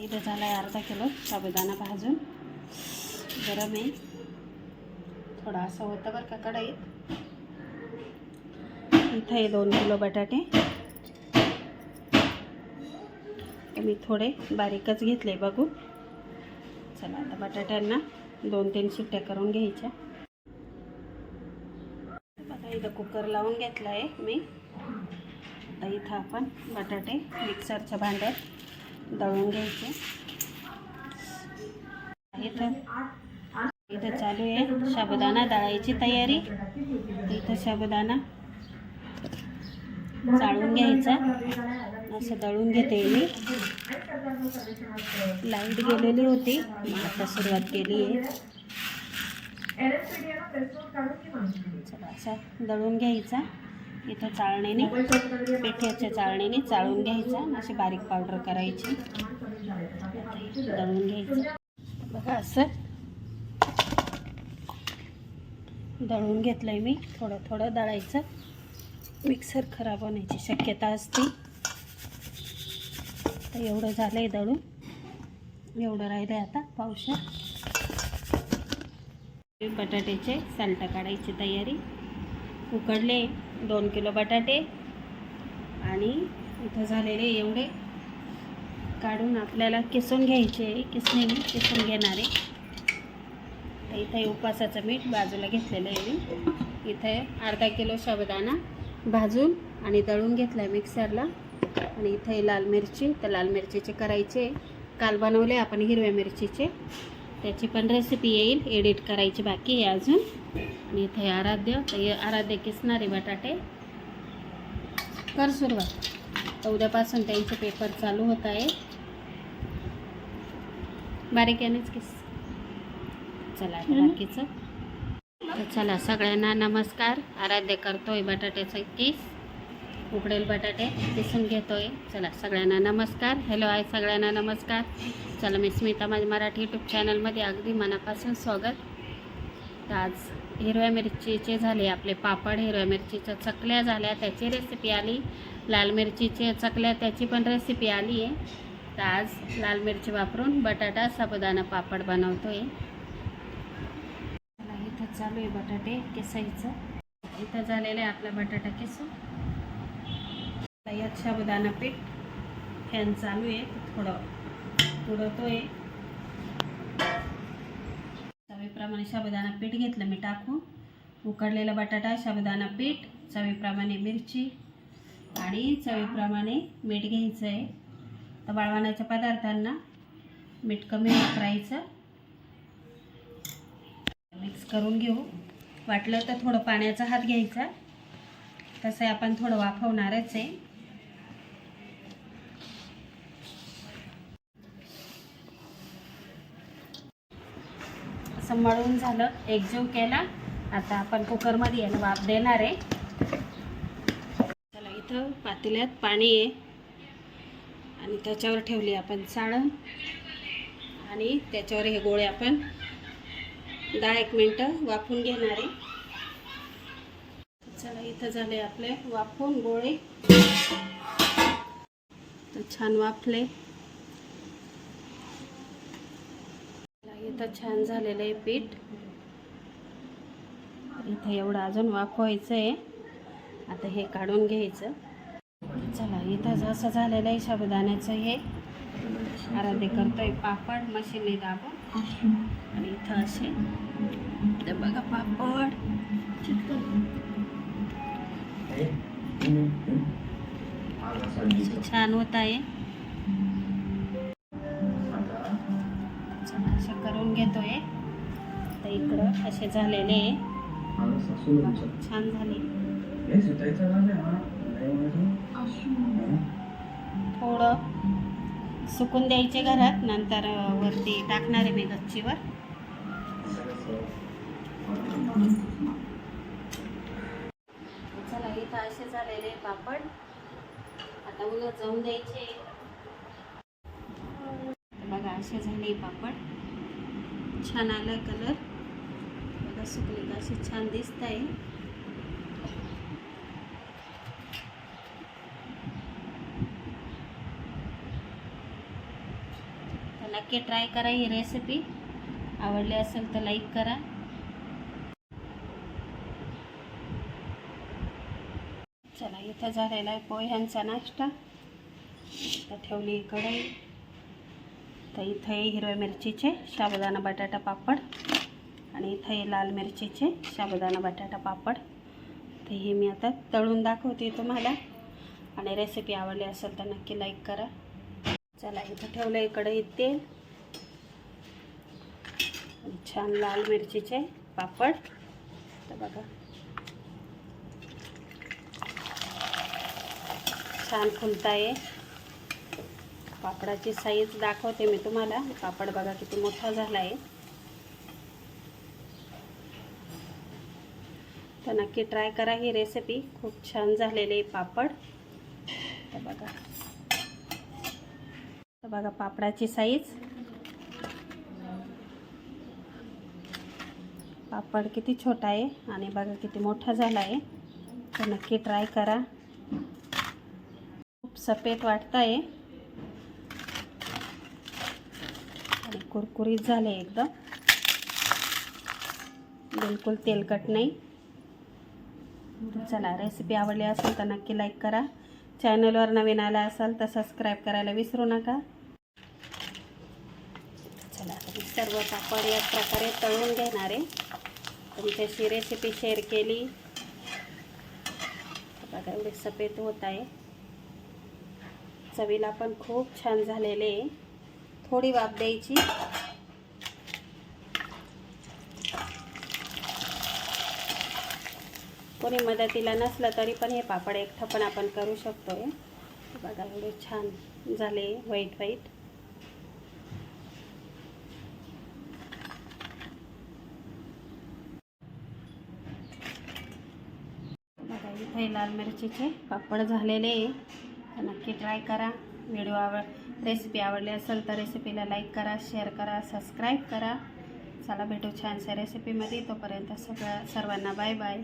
इथं झाला आहे अर्धा किलो साबुदाणा भाजून. गरम आहे, थोडा असं होतं बरं का कढईत. इथं आहे 2 किलो बटाटे. मी थोडे बारीकच घेतले बघू. चला आता बटाट्यांना 2-3 शिट्ट्या करून घ्यायच्या. बघा इथं कुकर लावून घेतला आहे मी. आता इथं आपण बटाटे मिक्सरच्या भांड्यात दळून घ्यायचे. इथं चालू आहे साबुदाणा दळायची तयारी. इथं साबुदाणा चाळून घ्यायचा. असं दळून घेते मी. लाईट गेलेली होती, आता सुरुवात केली आहे. चला असा दळून घ्यायचा. इथं चाळणीने, पेठ्याच्या चाळणीने चाळून घ्यायचा. अशी बारीक पावडर करायची. दळून घ्यायचं. बघा असं दळून घेतलंय मी. थोडं थोडं दळायचं. मिक्सर खराब होण्याची शक्यता असते. तर एवढं झालंय दळून. एवढं राहिलंय आता पावशेर. बटाट्याचे साल्ट काढायची तयारी. उकडले 2 किलो बटाटे आणि इथं झालेले एवढे काढून आपल्याला किसून घ्यायचे. किसणीने किसून घेणारे. तर इथे उपवासाचं मीठ बाजूला घेतलेलं आहे मी. इथे अर्धा किलो साबुदाणा भाजून आणि दळून घेतला आहे मिक्सरला. आणि इथे लाल मिरची, तर लाल मिरचीचे करायचे. काल बनवले आपण हिरव्या मिरचीचे, त्याची पण रेसिपी येईल. एडिट करायची बाकी आहे अजून. आणि इथे आराध्य, तर आराध्य किसणारे बटाटे. कर सुरुवात. तर उद्यापासून त्यांचे पेपर चालू होत आहे. बारीक यानेच किस. चला आता बाकीचं. तर चला सगळ्यांना नमस्कार. आराध्य करतोय बटाट्याचं किस. उकडेल बटाटे किसून घेतोय. चला सगळ्यांना नमस्कार. हॅलो आहे सगळ्यांना नमस्कार. चला मी स्मिता माझ्या मराठी यूट्यूब चॅनलमध्ये अगदी मनापासून स्वागत. तर आज हिरव्या मिरचीचे झाले आपले पापड. हिरव्या मिरचीच्या चकल्या झाल्या, त्याची रेसिपी आली. लाल मिरचीचे चकल्या, त्याची पण रेसिपी आली आहे. तर आज लाल मिरची वापरून बटाटा साबुदाणा पापड बनवतोय. इथं चालू आहे बटाटे किसायचं. इथं झालेलं आहे आपला बटाटा किसून. यात साबुदाणा पीठ फॅन चालू आहे, थोडं उडवतोय. चवीप्रमाणे साबुदाणा पीठ घेतलं मी टाकून. उकडलेला बटाटा, साबुदाणा पीठ, चवीप्रमाणे मिरची आणि चवीप्रमाणे मीठ घ्यायचं आहे. तर वाळवणाच्या पदार्थांना मीठ कमी वापरायचं. मिक्स करून घेऊ. वाटलं तर थोडं पाण्याचा हात घ्यायचा. तसं आपण थोडं वाफवणारच आहे. असं मळून झालं, एकजीव केला. आता आपण कुकरमध्ये याला वाफ देणार आहे. चला इथं पातेल्यात पाणी आहे आणि त्याच्यावर ठेवली आपण चाळण. आणि त्याच्यावर हे गोळे आपण 10-1 मिनटं वाफून घेणार आहे. चला इथं झाले आपले वाफून गोळे. तर छान वाफले. इथं छान झालेलं आहे पीठ. इथं एवढं अजून वाफवायचं आहे. आता हे काढून घ्यायचं. चला इथं जसं झालेलं आहे साबुदाण्याचं हे आराध्य करतोय पापड मशीनने दाबून. आणि इथं असे तर बघा पापड छान होत आहे. असे करून घेतोय. तर इकडं असे झालेले छान झाले. थोडं सुकून द्यायचे घरात, नंतर वरती टाकणार आहे मी गच्चीवर. चला इथं असे झालेले पापड. आता उन्हात जाऊन द्यायचे. बघा असे झाले पापड. छान आला कलर. बघा सुकले का असे छान दिसत आहे. नक्की ट्राय करा ही रेसिपी. आवडली असेल तर लाईक करा. चला, इथं झालेला आहे पोह्यांचा नाश्ता. तर ठेवली कढई. तर इथं आहे हिरव्या मिरचीचे साबुदाणा बटाटा पापड आणि इथं आहे लाल मिरचीचे साबुदाणा बटाटा पापड. तर हे मी आता तळून दाखवते तुम्हाला. आणि रेसिपी आवडली असेल तर नक्की लाईक करा. चला, इथं ठेवलं आहे कढईत तेल. छान लाल मिरचीचे पापड. तर बघा, छान फुलत आहे. पापडाची साईज दाखवते मी तुम्हाला. पापड बघा किती मोठा झाला आहे. तर नक्की ट्राय करा ही रेसिपी. खूप छान झालेले पापड. तर बघा पापडाची साईज. पापड किती छोटा आहे आणि बघा किती मोठा झाला आहे. तर नक्की ट्राय करा. खूप सफेद वाटत आहे आणि कुरकुरीत झाले एकदम. बिलकुल तेलकट नाही. चला, रेसिपी आवडली असेल तर नक्की लाईक करा. चॅनलवर नवीन आला असाल तर सबस्क्राईब करायला विसरू नका. चला, मी सर्व पापड या प्रकारे तळून घेणार आहे. तुमच्याशी रेसिपी शेअर केली. बघा एवढे सफेद होत आहे. चवीला पण खूप छान झालेले आहे. थोडी वाफ द्यायची. कोणी मदतीला नसलं तरी पण हे पापड एकटं पण आपण करू शकतो. बघा एवढे छान झाले व्हाईट व्हाईट. बघा इथे लाल मिरचीचे पापड झालेले. नक्की ट्राय करा. रेसिपी आवडली असेल तर रेसिपीला लाईक करा, शेअर करा, सबस्क्राईब करा. चला, भेटू छानशा रेसिपीमध्ये. तोपर्यंत सर्वांना बाय बाय.